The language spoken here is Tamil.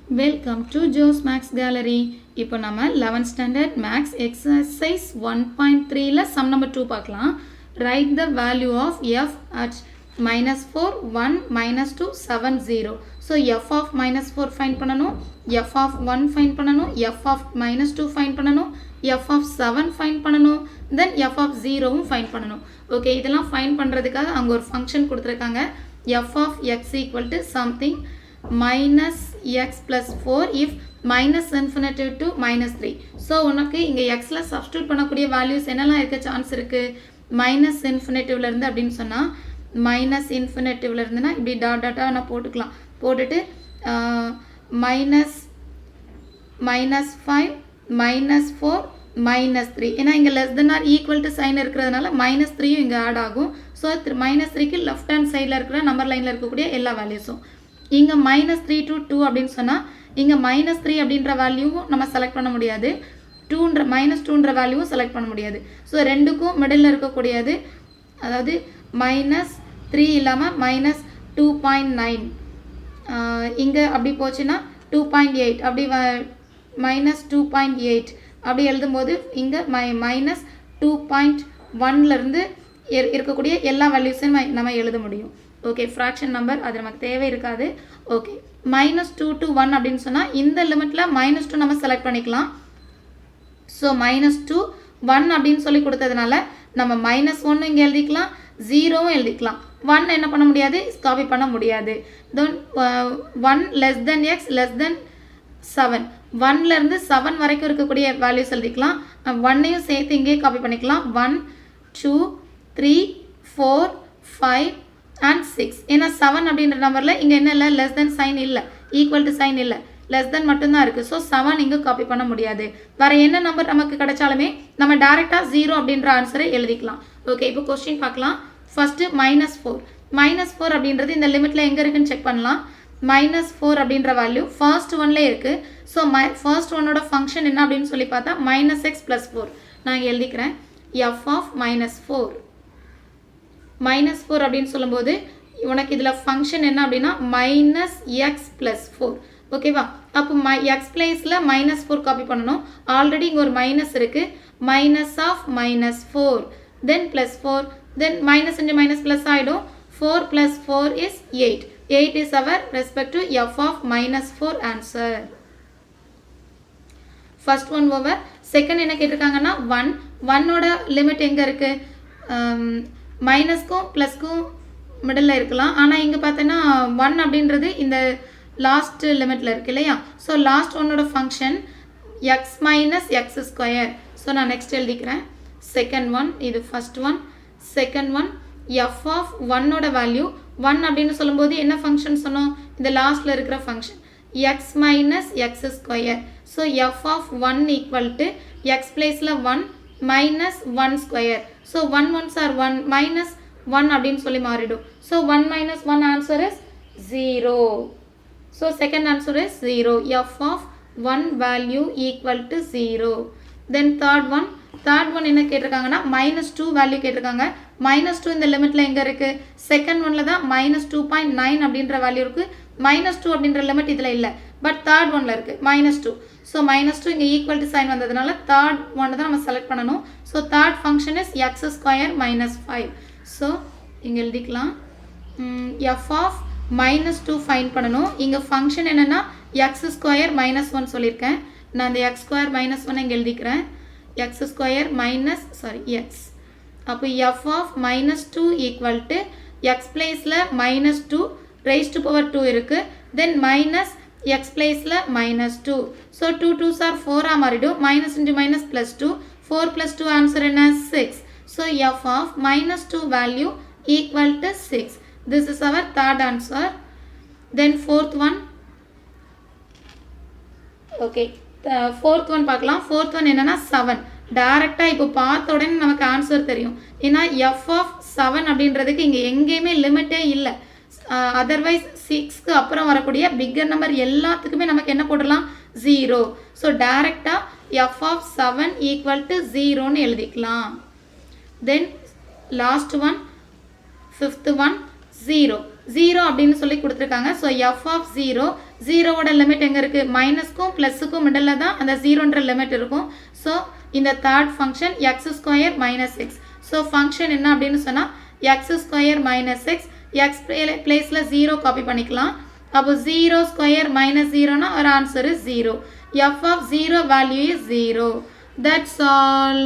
Welcome to Jose maths gallery. இப்போ நம்ம 11th ஸ்டாண்டர்ட் மேக்ஸ் எக்ஸசைஸ் 1.3ல சம் நம்பர் 2 பார்க்கலாம். Write the value of f at -4 1 -2 7 0. So F of -4 find பண்ணணும், எஃப் ஆஃப் 1 ஃபைண்ட் பண்ணணும், எஃப் ஆஃப் -2 ஃபைண்ட் பண்ணணும், எஃப் ஆஃப் 7 ஃபைண்ட் பண்ணணும், தென் எஃப் ஆஃப் 0வும் ஃபைண்ட் பண்ணணும். ஓகே, இதெல்லாம் ஃபைண்ட் பண்ணுறதுக்காக அங்கே ஒரு ஃபங்க்ஷன் கொடுத்துருக்காங்க. F of x equal to something minus x plus 4 if minus infinity to minus 3. So உனக்கு இங்கே எக்ஸில் சப்ஸ்டியூட் பண்ணக்கூடிய வேல்யூஸ் என்னெல்லாம் இருக்க சான்ஸ் இருக்குது? மைனஸ் இன்ஃபினிட்டிவ்லேருந்து அப்படின்னு சொன்னால் மைனஸ் இன்ஃபினிட்டிவ்லேருந்துனா இப்படி டாட்டாக நான் போட்டுக்கலாம். போட்டுட்டு -5 -4 -3, ஏன்னா இங்கே less than or equal to sign இருக்கிறதுனால -3யும் இங்கே ஆட் ஆகும். ஸோ -3க்கு லெஃப்ட் ஹேண்ட் சைடில் இருக்கிற நம்பர் லைனில் இருக்கக்கூடிய எல்லா வேல்யூஸும் இங்கே -3 to 2 அப்படின்னு சொன்னால் இங்கே -3 அப்படின்ற வேல்யூவும் நம்ம செலக்ட் பண்ண முடியாது, -2ன்ற வேல்யூவும் செலக்ட் பண்ண முடியாது. ஸோ ரெண்டுக்கும் மிடில் இருக்கக்கூடியது, அதாவது -3 இல்லாமல் -2.9, இங்கே அப்படி போச்சுன்னா 2.8, அப்படி -2.8 அப்படி எழுதும்போது இங்கே -2.1லேருந்து இருக்கக்கூடிய எல்லா வேல்யூஸையும் நம்ம எழுத முடியும். ஓகே, ஃப்ராக்ஷன் நம்பர் அது நமக்கு தேவை இருக்காது. ஓகே, -2 to 1 அப்படின்னு சொன்னால் இந்த லிமிட்டில் -2 நம்ம செலக்ட் பண்ணிக்கலாம். ஸோ -2 1 அப்படின்னு சொல்லி கொடுத்ததுனால நம்ம -1 இங்கே எழுதிக்கலாம், 0வும் எழுதிக்கலாம். 1 என்ன பண்ண முடியாது, காப்பி பண்ண முடியாது. தென் 1 less than x less than 7, 1லேருந்து 7 வரைக்கும் இருக்கக்கூடிய வேல்யூஸ் எழுதிக்கலாம். 1ஐயும் சேர்த்து இங்கே காப்பி பண்ணிக்கலாம். 1 2 3 4 5 and 6. ஏன்னா 7 அப்படின்ற நம்பரில் இங்கே என்ன இல்லை, லெஸ் தென் சைன் இல்லை, ஈக்குவல் டு சைன் இல்லை, லெஸ் தென் மட்டும்தான் இருக்குது. ஸோ 7 இங்கே காப்பி பண்ண முடியாது. வேறு என்ன நம்பர் நமக்கு கிடைச்சாலுமே நம்ம டேரெக்டாக 0 அப்படின்ற ஆன்சரை எழுதிக்கலாம். ஓகே, இப்போ கொஸ்டின் பார்க்கலாம். ஃபஸ்ட்டு -4 அப்படின்றது இந்த லிமிட்டில் எங்கே இருக்குன்னு செக் பண்ணலாம். -4 அப்படின்ற வேல்யூ ஃபர்ஸ்ட் ஒன்லேயே இருக்குது. ஸோ ஃபர்ஸ்ட் ஒன்னோட ஃபங்க்ஷன் என்ன அப்படின்னு சொல்லி பார்த்தா -x + 4. நான் இங்கே எழுதிக்கிறேன். எஃப் ஆஃப் -4 -4 அப்படின்னு சொல்லும்போது உனக்கு இதில் ஃபங்க்ஷன் என்ன அப்படின்னா -x + 4. ஓகேவா? அப்போ எக்ஸ் பிளேஸில் -4 காப்பி பண்ணணும். ஆல்ரெடி இங்கே ஒரு மைனஸ் இருக்குது, -4 தென் +4, தென் மைனஸ் இன்டு மைனஸ் ப்ளஸ் ஆகிடும். 4 + 4 is 8. 8 is our respect to f of -4 answer. First one over. Second என்ன கேட்டிருக்காங்கன்னா 1ஓட லிமிட் எங்கே இருக்குது? மைனஸ்க்கும் ப்ளஸ்க்கும் மிடில் இருக்கலாம். ஆனால் இங்கே பார்த்தோன்னா 1 அப்படின்றது இந்த லாஸ்ட் லிமிட்டில் இருக்குது இல்லையா? ஸோ லாஸ்ட் ஒன்னோட ஃபங்க்ஷன் x - x². ஸோ நான் நெக்ஸ்ட் எழுதிக்கிறேன். செகண்ட் ஒன், இது first one. Second one, f of 1ஓட வேல்யூ 1 அப்படின்னு சொல்லும்போது என்ன ஃபங்க்ஷன் சொன்னோம்? இந்த லாஸ்ட்டில் இருக்கிற function x - x². So F of 1 equal to X பிளேஸில் 1 -1². ஸோ 1 1s are 1, -1 அப்படின்னு சொல்லி மாறிடும். So 1 - 1 answer is 0. So second answer is 0. F of 1 value equal to 0. Then third one என்ன கேட்டிருக்காங்கன்னா -2 வேல்யூ கேட்டிருக்காங்க. -2 இந்த லிமிட்டில் எங்கே இருக்குது? செகண்ட் ஒன்னில் தான் -2.9 அப்படின்ற வேல்யூ இருக்குது. -2 அப்படின்ற லிமிட் இதில் இல்லை, பட் தேர்ட் ஒன்னில் இருக்குது -2. ஸோ -2 இங்கே ஈக்குவல் டு சைன் வந்ததுனால தேர்ட் ஒன்று தான் நம்ம செலக்ட் பண்ணணும். So third function is x² - 5. So இங்கே எழுதிக்கலாம். எஃப் ஆஃப் -2 ஃபைண்ட் பண்ணணும். இங்கே ஃபங்க்ஷன் என்னென்னா x² - 1 சொல்லியிருக்கேன். நான் இந்த x² - 1 இங்கே எழுதிக்கிறேன். x², x. அப்போ F of -2 equal to X பிளேஸில் -2 raised to power 2 இருக்குது. தென் x பிளேஸில் -2. ஸோ 2 2s are 4 மாறிடும். மைனஸ் இன்டு மைனஸ் +2, 4 + 2 ஆன்சர் என்ன? 6. So F of -2 value equal to 6. This is our third answer. Then fourth one. Okay, fourth one பார்க்கலாம். ஃபோர்த் ஒன் என்னன்னா 7. டேரெக்டாக இப்போ பார்த்த உடனே நமக்கு ஆன்சர் தெரியும். ஏன்னா எஃப் ஆஃப் 7 அப்படின்றதுக்கு இங்கே எங்கேயுமே லிமிட்டே இல்லை. அதர்வைஸ் 6க்கு அப்புறம் வரக்கூடிய பிக்கர் நம்பர் எல்லாத்துக்குமே நமக்கு என்ன போடலாம்? 0. ஸோ டேரெக்டாக எஃப் ஆஃப் 7 ஈக்குவல் டு 0ன்னு எழுதிக்கலாம். Then last one, fifth one, 0. 0 அப்படின்னு சொல்லி கொடுத்துருக்காங்க. ஸோ எஃப் ஆஃப் 0 ஜீரோவோட லிமிட் எங்கே இருக்குது, மைனஸ்க்கும் ப்ளஸுக்கும் மிடில் தான் அந்த ஜீரோன்ற லிமிட் இருக்கும். ஸோ இந்த third function x square minus x. So function என்ன அப்படின்னு சொன்னால் x square minus x, x பிளேஸில் ஜீரோ காப்பி பண்ணிக்கலாம். அப்போ ஜீரோ ஸ்கொயர் மைனஸ் ஜீரோனா our answer is 0. F of 0 value is 0. That's all.